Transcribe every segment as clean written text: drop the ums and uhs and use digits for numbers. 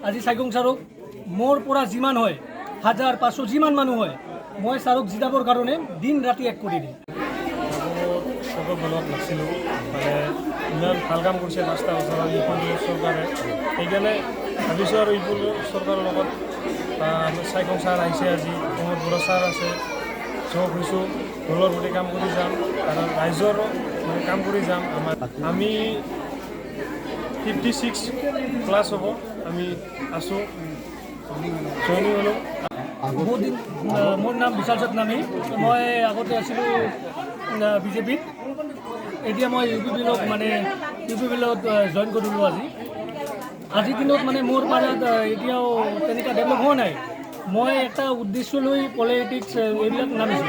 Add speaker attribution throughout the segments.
Speaker 1: আজি চাইগং ছাৰক মোৰ পৰা যিমান হয় 1500 যিমান মানুহ হয় মই ছাৰক জিতাবৰ কাৰণে দিন ৰাতি এক কৰি দিম।
Speaker 2: চৰকাৰ বলত নাছিলোঁ মানে ইমান ভাল কাম কৰিছে 5টা বছৰত ইফুল চৰকাৰে, সেইকাৰণে ভাবিছোঁ আৰু ইফুল চৰকাৰৰ লগত চাইগং ছাৰ আহিছে, আজি প্ৰমোদ বড়ো ছাৰ আছে, চব হৈছোঁ দলৰ প্ৰতি কাম কৰি যাম আৰু ৰাইজৰ মানে কাম কৰি যাম। আমি 56+ হ'ব, আমি আছোঁ জইনিং হ'লোঁ।
Speaker 1: মোৰ নাম বিশাল সতনামী, মই আগতে আছিলোঁ বিজেপিত, এতিয়া মই ইউ পি বিলত জইন কৰিলোঁ। আজিৰ দিনত মানে মোৰ পাৰাত এতিয়াও তেনেকুৱা ডেভেলপ হোৱা নাই। মই এটা উদ্দেশ্য লৈ পলিটিক্স এইবিলাক নামিছোঁ।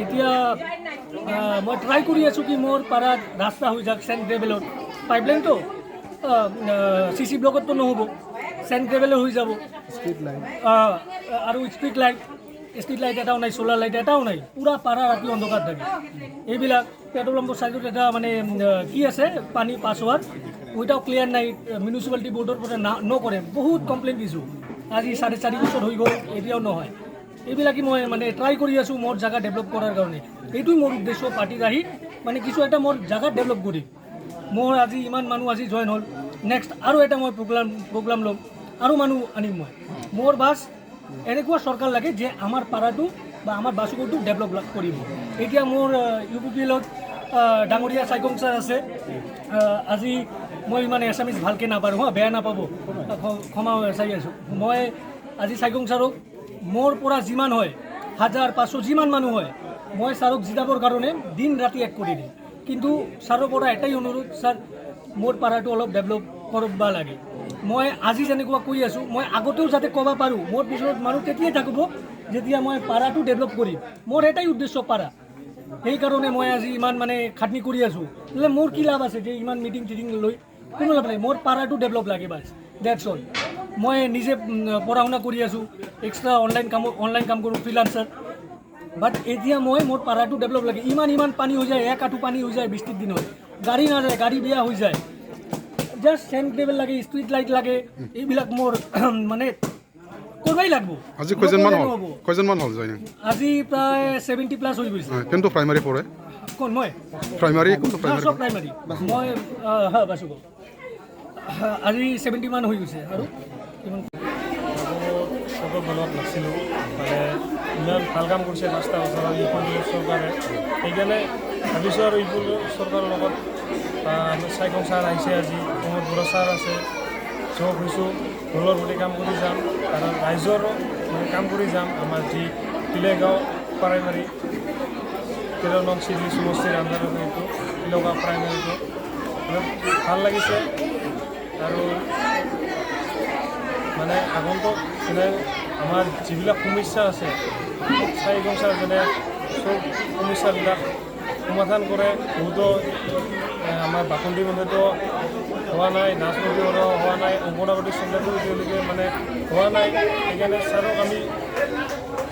Speaker 1: এতিয়া মই ট্ৰাই কৰি আছোঁ কি মোৰ পাৰাত ৰাস্তা হৈ যাওক, চেণ্ট গ্ৰেভেলত পাইপলাইনটো CC ব্লকততো নহ'ব, চেণ্ট গ্ৰেভেলৰ হৈ যাব, আৰু ষ্ট্ৰীট লাইট এটাও নাই, চ'লাৰ লাইট এটাও নাই, পূৰা পাৰা ৰাতি অন্ধকাৰ থাকে। এইবিলাক পেট্ৰল পাম্পৰ চাইডত এটা মানে কি আছে পানী পাছ হোৱাৰ ওইটাও ক্লিয়াৰ নাই, মিউনিচিপালিটি বৰ্ডৰ পৰা নকৰে, বহুত কমপ্লেইন দিছোঁ। আজি 4.5 বছৰ হৈ গ'ল, এতিয়াও নহয়। এইবিলাকে মই মানে ট্ৰাই কৰি আছোঁ মোৰ জাগা ডেভেলপ কৰাৰ কাৰণে। এইটোৱে মোৰ উদ্দেশ্য, পাৰ্টিত আহি মানে কিছু এটা মোৰ জাগা ডেভেলপ কৰিম। মোৰ আজি ইমান মানুহ আজি জইন হ'ল, নেক্সট আৰু এটা মই প্ৰগ্ৰাম ল'ম, আৰু মানুহ আনিম মই। মোৰ বাছ এনেকুৱা চৰকাৰ লাগে যে আমাৰ পাৰাটো বা আমাৰ বাসুগড়টো ডেভেলপ কৰিব। এতিয়া মোৰ ইউ পি বিলত ডাঙৰীয়া চাইগং ছাৰ আছে। আজি মই মানে এছামিজ ভালকৈ নাপাৰোঁ, বেয়া নাপাব, ক্ষমা চাই আছোঁ। মই আজি চাইগং ছাৰক মোৰ পৰা যিমান হয় 1500 যিমান মানুহ হয় মই ছাৰক জিতাবৰ কাৰণে দিন ৰাতি এক কৰি দিম। কিন্তু ছাৰৰ পৰা এটাই অনুৰোধ, ছাৰ মোৰ পাৰাটো অলপ ডেভেলপ কৰিব লাগে। মই আজি যেনেকুৱা কৈ আছোঁ, মই আগতেও যাতে ক'ব পাৰোঁ, মোৰ পিছত মানুহ তেতিয়াই থাকিব যেতিয়া মই পাৰাটো ডেভেলপ কৰিম। মোৰ এটাই উদ্দেশ্য পাৰা, সেইকাৰণে মই আজি ইমান মানে খাটনি কৰি আছোঁ। নহ'লে মোৰ কি লাভ আছে যে ইমান মিটিং টিটিং লৈ কোনো লাভ নাই। মোৰ পাৰাটো ডেভেলপ লাগে বাছ, ডেটছ অল। মই নিজে পঢ়া শুনা কৰি আছোঁ, এক্সট্ৰা অনলাইন কাম কৰোঁ, ফ্ৰিলান্সাৰ। বাট এতিয়া মোৰ পাৰাটো ডেভেলপ লাগে। ইমান পানী হৈ যায়, এক আঁঠু পানী হৈ যায় বৃষ্টিৰ দিনত, গাড়ী নাযায়, গাড়ী বেয়া হৈ যায়। জাষ্ট চেণ্ট গ্ৰেভেল লাগে, ষ্ট্ৰীট লাইট লাগে, এইবিলাক মোৰ মানে কৰিবই লাগিব।
Speaker 3: আজি কেইজনমান হ'ল জইনিং?
Speaker 1: আজি প্ৰায় 70+ হৈ গৈছে।
Speaker 3: কিন্তু প্ৰাইমাৰী পঢ়ে
Speaker 1: কোন? মই
Speaker 3: প্ৰাইমাৰী
Speaker 1: চব প্ৰাইমাৰী, মই হয় বাছো। আজি 70 মান হৈ গৈছে। আৰু
Speaker 2: চৰকাৰ বলত নাছিলোঁ মানে ইমান ভাল কাম কৰিছে 5টা বছৰত ইফুল চৰকাৰে, সেইকাৰণে ভাবিছোঁ আৰু ইফুল চৰকাৰৰ লগত চাইগং ছাৰ আহিছে, আজি প্ৰমোদ বড়ো ছাৰ আছে, চব হৈছোঁ দলৰ প্ৰতি কাম কৰি যাম আৰু ৰাইজৰ মানে কাম কৰি যাম। আমাৰ যি তিলেগাঁও প্ৰাইমাৰী 13 নং চিডি সমষ্টিৰ আণ্ডাৰত এইটো তিলেগাঁও প্ৰাইমাৰীটো ভাল লাগিছে। আৰু মানে আগন্তুক যেনে আমাৰ যিবিলাক সমস্যা আছে, চাইগং ছাৰ যেনে চব সমস্যাবিলাক সমাধান কৰে। বহুতো আমাৰ বাসন্তী মন্দিৰতো হোৱা নাই, নাচপতি হোৱা নাই, অংগনাবাদী চেণ্টাৰটো তেওঁলোকে মানে হোৱা নাই। সেইকাৰণে ছাৰক আমি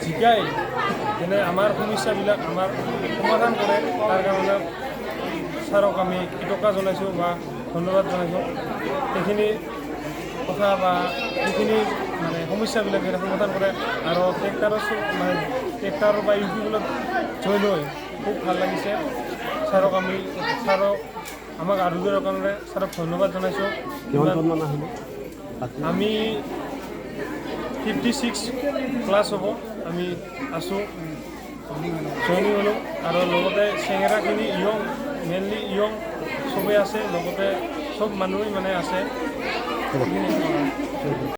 Speaker 2: জিকাই যেনে আমাৰ সমস্যাবিলাক আমাৰ সমাধান কৰে, তাৰ কাৰণে ছাৰক আমি কৃতজ্ঞতা জনাইছোঁ বা ধন্যবাদ জনাইছোঁ। সেইখিনি কথা বা সেইখিনি মানে সমস্যাবিলাক যেনে সমাধান কৰে। আৰু ট্ৰেক্টাৰৰ বা ইউ পি বিলত জইন হৈ খুব ভাল লাগিছে। ছাৰক আমাক আদৰৰ কাৰণে ছাৰক ধন্যবাদ জনাইছোঁ। আমি 56+ হ'ব, আমি আছোঁ জইনিং হ'লোঁ। আৰু লগতে চেঙেৰাখিনি মেইনলি চবেই আছে, লগতে চব মানুহেই মানে আছে।